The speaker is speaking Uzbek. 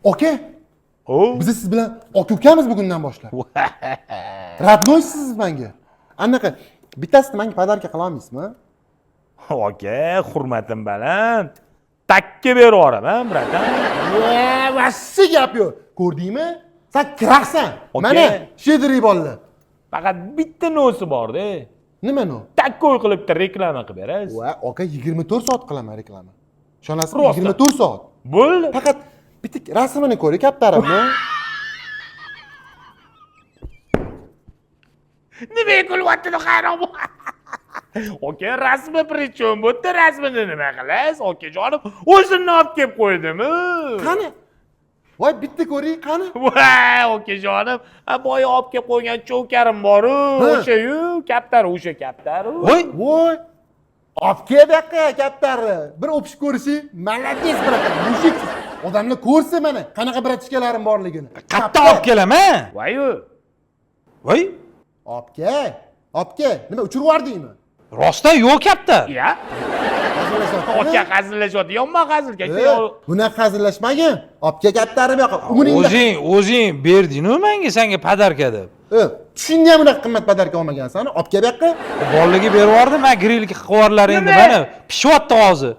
Aka, O. biz siz bilan aka ukamiz bugundan boshlab. Radnoysiz menga. Anaqa bittasini menga podarka qila olmaysizmi? Aka, hurmatim baland. Takka berib yuboraman, bratan. Vassi gap yo'q. Ko'rdingmi? Sen kiraqsan. Aka. Mana shedriy bolalar. Faqat bitta nosi bor-da. Nima no? Takkoy qilibdi reklama qilib berasiz. Va, aka 24 soat qilaman reklama. Ishonasizmi? Rosta. 24 soat. Bo'ldi. Faqat bitta rasmini ko'ring, kattarimni. Nimaga kulyapti hayron bu? Aka, rasmi prichon bu yerda rasmini nima qilasiz? Aka jonim, o'zini olib kelib qo'ydimi? Qani? Voy, bitta ko'ring, qani? Voy, aka jonim, boya olib kelib qo'ygan cho'karim bor-ku, Ha. o'sha-yu, kaptar, o'sha kaptar-u. Voy. Olib kel bu yoqqa, kattari. Bir o'pishib ko'rishing, malades biraqa, mushik. Odamlar ko'rsa mana qanaqa bratishkalarim borligini. Qatta olib kelaman. Voy-yu. Voy, Olib kel. Olib kel. Nima uchirib yubordingmi? rostdan yo'q kaptar. Ya, aka hazillashyapti. Yomon hazilkash. Bunaqa hazillashmagin. Olib kel kattarim yoqqa. Umringda O'zing berding-ku menga senga podarka deb. tushingda ham unaqa qimmat podarka olmagansan. Olib kel bu yoqqa. Bolalarga berib yubordim, men grilka qo'varlaringni mana pishyapti hozir.